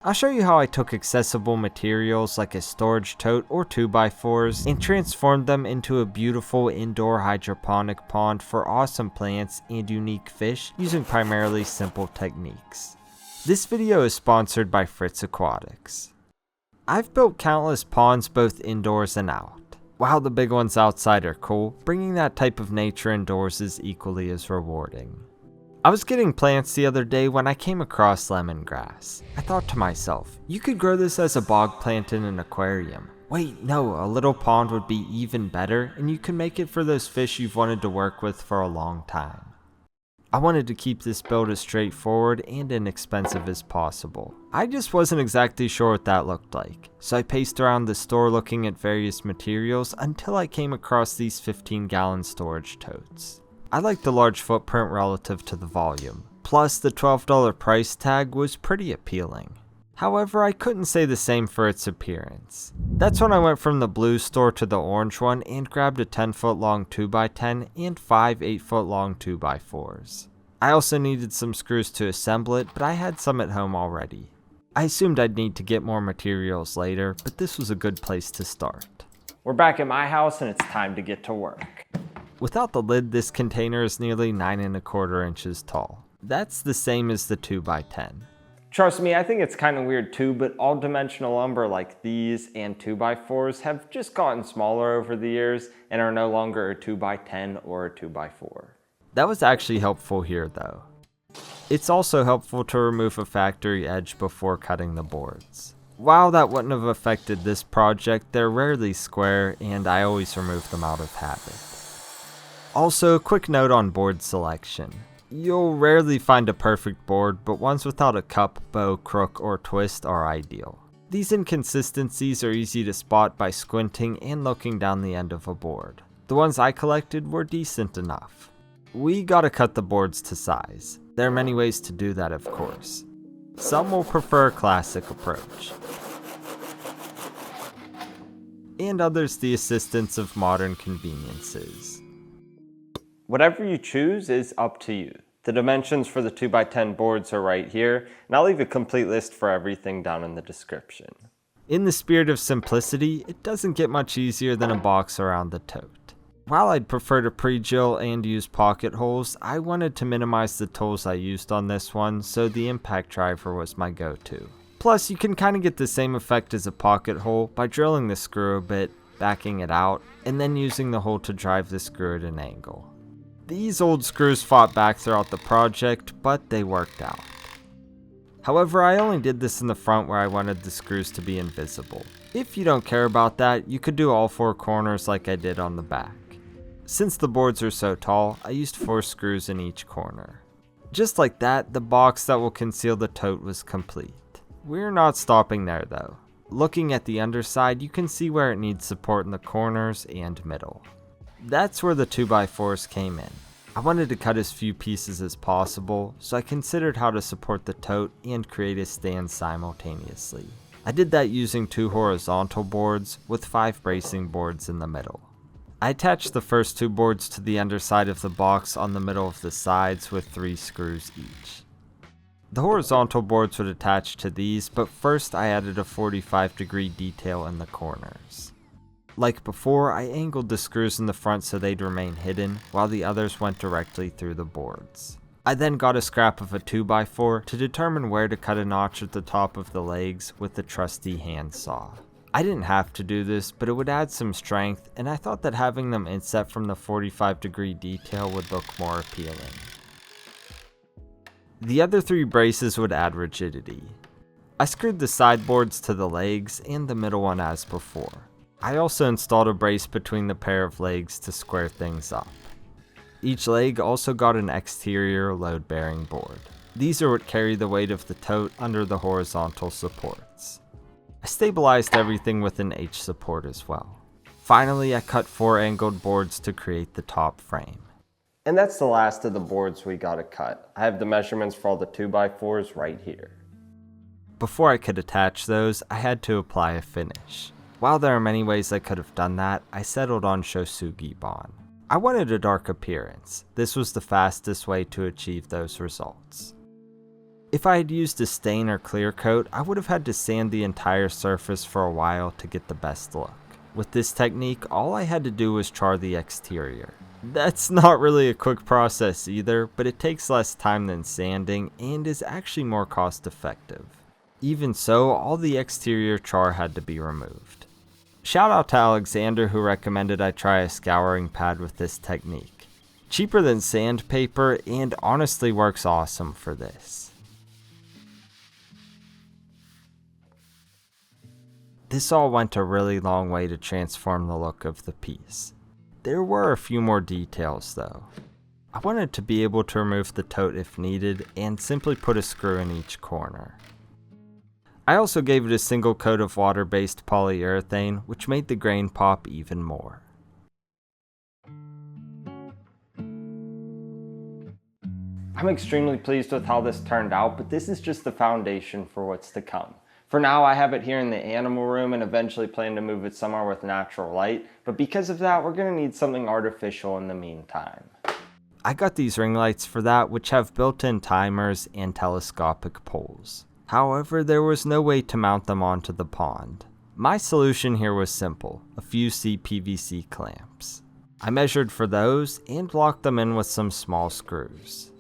I'll show you how I took accessible materials like a storage tote or 2x4s and transformed them into a beautiful indoor hydroponic pond for awesome plants and unique fish using primarily simple techniques. This video is sponsored by Fritz Aquatics. I've built countless ponds both indoors and out. While the big ones outside are cool, bringing that type of nature indoors is equally as rewarding. I was getting plants the other day when I came across lemongrass. I thought to myself, you could grow this as a bog plant in an aquarium. Wait, no, a little pond would be even better, and you can make it for those fish you've wanted to work with for a long time. I wanted to keep this build as straightforward and inexpensive as possible. I just wasn't exactly sure what that looked like, so I paced around the store looking at various materials until I came across these 15-gallon storage totes. I liked the large footprint relative to the volume, plus the $12 price tag was pretty appealing. However, I couldn't say the same for its appearance. That's when I went from the blue store to the orange one and grabbed a 10-foot long 2x10 and 5 8-foot long 2x4s. I also needed some screws to assemble it, but I had some at home already. I assumed I'd need to get more materials later, but this was a good place to start. We're back at my house and it's time to get to work. Without the lid, this container is nearly 9 1/4 inches tall. That's the same as the 2x10. Trust me, I think it's kind of weird too, but all dimensional lumber like these and 2x4s have just gotten smaller over the years and are no longer a 2x10 or a 2x4. That was actually helpful here though. It's also helpful to remove a factory edge before cutting the boards. While that wouldn't have affected this project, they're rarely square and I always remove them out of habit. Also, a quick note on board selection. You'll rarely find a perfect board, but ones without a cup, bow, crook, or twist are ideal. These inconsistencies are easy to spot by squinting and looking down the end of a board. The ones I collected were decent enough. We gotta cut the boards to size. There are many ways to do that, of course. Some will prefer a classic approach, and others the assistance of modern conveniences. Whatever you choose is up to you. The dimensions for the 2x10 boards are right here, and I'll leave a complete list for everything down in the description. In the spirit of simplicity, it doesn't get much easier than a box around the tote. While I'd prefer to pre-drill and use pocket holes, I wanted to minimize the tools I used on this one, so the impact driver was my go-to. Plus, you can kind of get the same effect as a pocket hole by drilling the screw a bit, backing it out, and then using the hole to drive the screw at an angle. These old screws fought back throughout the project, but they worked out. However, I only did this in the front where I wanted the screws to be invisible. If you don't care about that, you could do all 4 corners like I did on the back. Since the boards are so tall, I used 4 screws in each corner. Just like that, the box that will conceal the tote was complete. We're not stopping there though. Looking at the underside, you can see where it needs support in the corners and middle. That's where the 2x4s came in. I wanted to cut as few pieces as possible, so I considered how to support the tote and create a stand simultaneously. I did that using 2 horizontal boards with 5 bracing boards in the middle. I attached the first 2 boards to the underside of the box on the middle of the sides with 3 screws each. The horizontal boards would attach to these, but first I added a 45-degree detail in the corners. Like before, I angled the screws in the front so they'd remain hidden, while the others went directly through the boards. I then got a scrap of a 2x4 to determine where to cut a notch at the top of the legs with the trusty hand saw. I didn't have to do this, but it would add some strength, and I thought that having them inset from the 45-degree detail would look more appealing. The other 3 braces would add rigidity. I screwed the sideboards to the legs and the middle one as before. I also installed a brace between the pair of legs to square things up. Each leg also got an exterior load-bearing board. These are what carry the weight of the tote under the horizontal supports. I stabilized everything with an H support as well. Finally, I cut 4 angled boards to create the top frame. And that's the last of the boards we gotta cut. I have the measurements for all the 2x4s right here. Before I could attach those, I had to apply a finish. While there are many ways I could have done that, I settled on Shosugi-Bon. I wanted a dark appearance. This was the fastest way to achieve those results. If I had used a stain or clear coat, I would have had to sand the entire surface for a while to get the best look. With this technique, all I had to do was char the exterior. That's not really a quick process either, but it takes less time than sanding and is actually more cost effective. Even so, all the exterior char had to be removed. Shout out to Alexander who recommended I try a scouring pad with this technique. Cheaper than sandpaper and honestly works awesome for this. This all went a really long way to transform the look of the piece. There were a few more details though. I wanted to be able to remove the tote if needed and simply put a screw in each corner. I also gave it a single coat of water-based polyurethane, which made the grain pop even more. I'm extremely pleased with how this turned out, but this is just the foundation for what's to come. For now, I have it here in the animal room and eventually plan to move it somewhere with natural light, but because of that, we're going to need something artificial in the meantime. I got these ring lights for that, which have built-in timers and telescopic poles. However, there was no way to mount them onto the pond. My solution here was simple, a few CPVC clamps. I measured for those and locked them in with some small screws.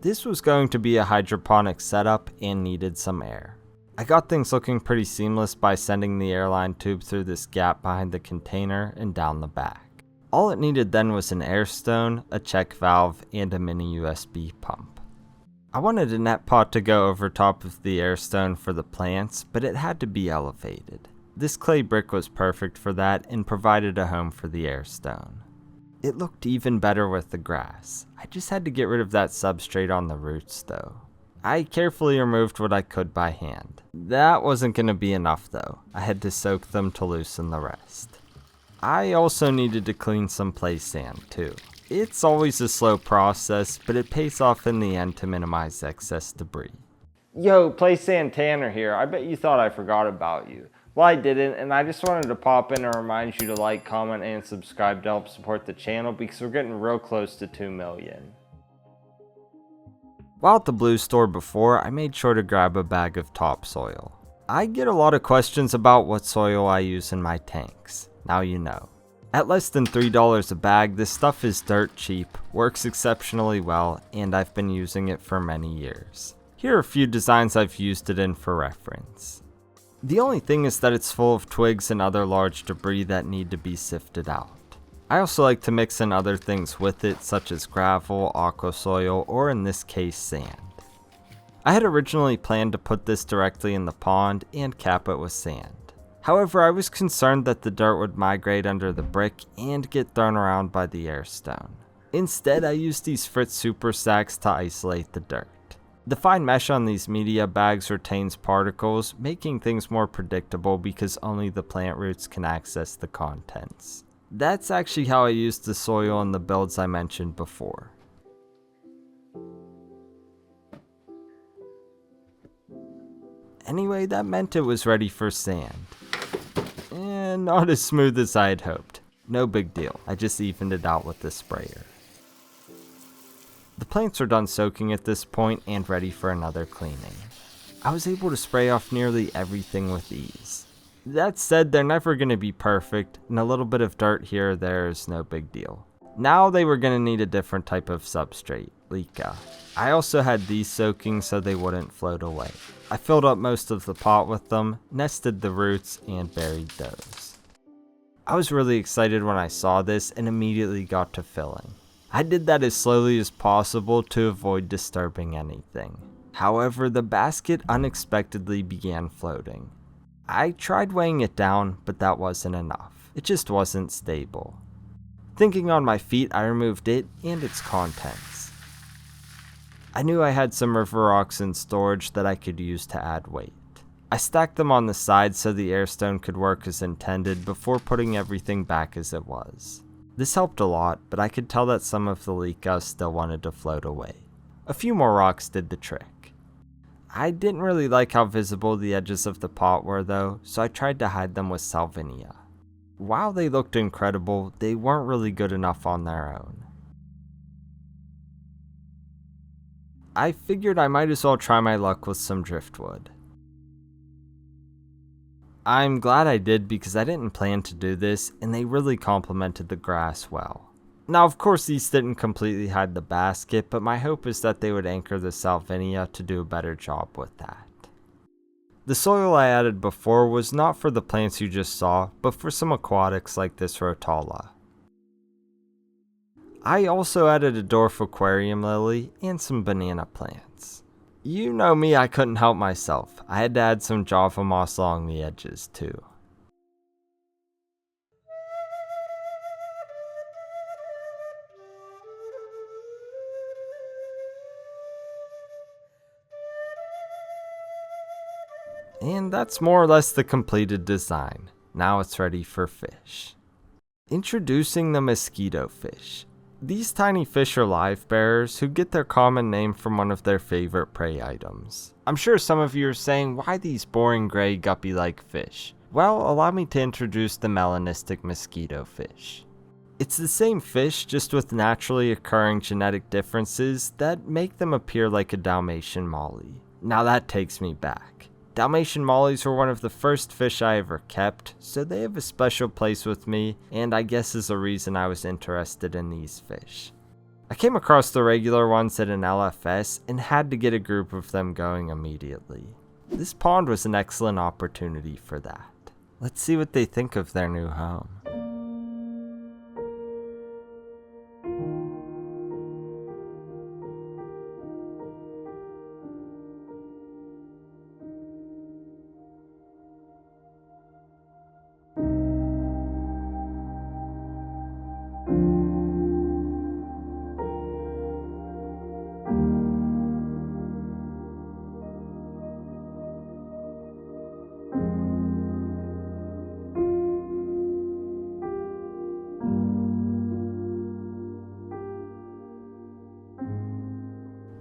This was going to be a hydroponic setup and needed some air. I got things looking pretty seamless by sending the airline tube through this gap behind the container and down the back. All it needed then was an air stone, a check valve, and a mini USB pump. I wanted a net pot to go over top of the air stone for the plants, but it had to be elevated. This clay brick was perfect for that and provided a home for the air stone. It looked even better with the grass. I just had to get rid of that substrate on the roots though. I carefully removed what I could by hand. That wasn't going to be enough though. I had to soak them to loosen the rest. I also needed to clean some play sand too. It's always a slow process, but it pays off in the end to minimize excess debris. Yo, Play Sand Tanner here. I bet you thought I forgot about you. Well, I didn't, and I just wanted to pop in and remind you to like, comment, and subscribe to help support the channel because we're getting real close to 2 million. While at the Blue store before, I made sure to grab a bag of topsoil. I get a lot of questions about what soil I use in my tanks. Now you know. At less than $3 a bag, this stuff is dirt cheap, works exceptionally well, and I've been using it for many years. Here are a few designs I've used it in for reference. The only thing is that it's full of twigs and other large debris that need to be sifted out. I also like to mix in other things with it, such as gravel, aqua soil, or in this case sand. I had originally planned to put this directly in the pond and cap it with sand. However, I was concerned that the dirt would migrate under the brick and get thrown around by the air stone. Instead, I used these Fritz Super Sacks to isolate the dirt. The fine mesh on these media bags retains particles, making things more predictable because only the plant roots can access the contents. That's actually how I used the soil in the builds I mentioned before. Anyway, that meant it was ready for sand. And not as smooth as I had hoped. No big deal, I just evened it out with the sprayer. The plants are done soaking at this point and ready for another cleaning. I was able to spray off nearly everything with ease. That said, they're never going to be perfect, and a little bit of dirt here or there is no big deal. Now they were going to need a different type of substrate, Leca. I also had these soaking so they wouldn't float away. I filled up most of the pot with them, nested the roots, and buried those. I was really excited when I saw this and immediately got to filling. I did that as slowly as possible to avoid disturbing anything. However, the basket unexpectedly began floating. I tried weighing it down, but that wasn't enough. It just wasn't stable. Thinking on my feet, I removed it and its contents. I knew I had some river rocks in storage that I could use to add weight. I stacked them on the side so the air stone could work as intended before putting everything back as it was. This helped a lot, but I could tell that some of the Leca still wanted to float away. A few more rocks did the trick. I didn't really like how visible the edges of the pot were though, so I tried to hide them with salvinia. While they looked incredible, they weren't really good enough on their own. I figured I might as well try my luck with some driftwood. I'm glad I did because I didn't plan to do this, and they really complemented the grass well. Now, of course, these didn't completely hide the basket, but my hope is that they would anchor the salvinia to do a better job with that. The soil I added before was not for the plants you just saw, but for some aquatics like this rotala. I also added a dwarf aquarium lily and some banana plants. You know me, I couldn't help myself. I had to add some java moss along the edges too. And that's more or less the completed design. Now it's ready for fish. Introducing the mosquito fish. These tiny fish are live bearers who get their common name from one of their favorite prey items. I'm sure some of you are saying, why these boring gray guppy-like fish? Well, allow me to introduce the melanistic mosquito fish. It's the same fish, just with naturally occurring genetic differences that make them appear like a Dalmatian molly. Now that takes me back. Dalmatian mollies were one of the first fish I ever kept, so they have a special place with me, and I guess is a reason I was interested in these fish. I came across the regular ones at an LFS and had to get a group of them going immediately. This pond was an excellent opportunity for that. Let's see what they think of their new home.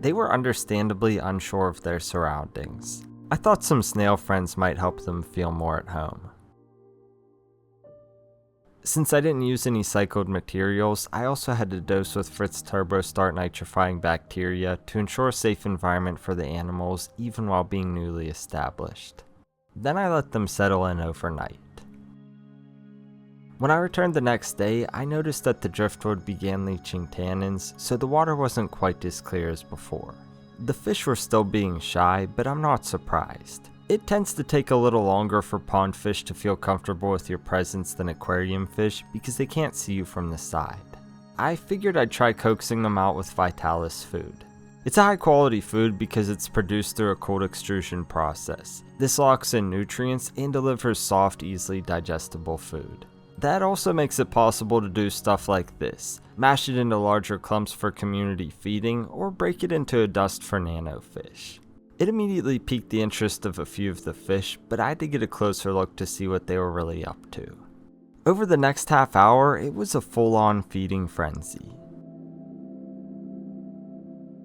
They were understandably unsure of their surroundings. I thought some snail friends might help them feel more at home. Since I didn't use any cycled materials, I also had to dose with Fritz Turbo Start nitrifying bacteria to ensure a safe environment for the animals even while being newly established. Then I let them settle in overnight. When I returned the next day, I noticed that the driftwood began leaching tannins, so the water wasn't quite as clear as before. The fish were still being shy, but I'm not surprised. It tends to take a little longer for pond fish to feel comfortable with your presence than aquarium fish because they can't see you from the side. I figured I'd try coaxing them out with Vitalis food. It's a high quality food because it's produced through a cold extrusion process. This locks in nutrients and delivers soft, easily digestible food. That also makes it possible to do stuff like this, mash it into larger clumps for community feeding, or break it into a dust for nanofish. It immediately piqued the interest of a few of the fish, but I had to get a closer look to see what they were really up to. Over the next half hour, it was a full-on feeding frenzy.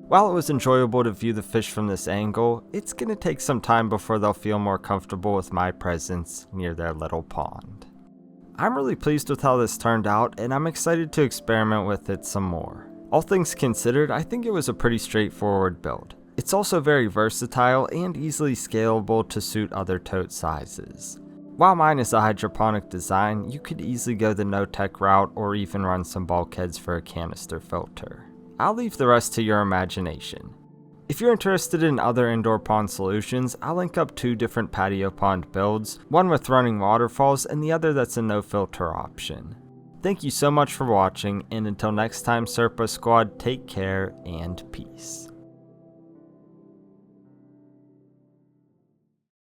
While it was enjoyable to view the fish from this angle, it's going to take some time before they'll feel more comfortable with my presence near their little pond. I'm really pleased with how this turned out, and I'm excited to experiment with it some more. All things considered, I think it was a pretty straightforward build. It's also very versatile and easily scalable to suit other tote sizes. While mine is a hydroponic design, you could easily go the no-tech route or even run some bulkheads for a canister filter. I'll leave the rest to your imagination. If you're interested in other indoor pond solutions, I'll link up 2 different patio pond builds, one with running waterfalls and the other that's a no filter option. Thank you so much for watching, and until next time, Serpa Squad, take care and peace.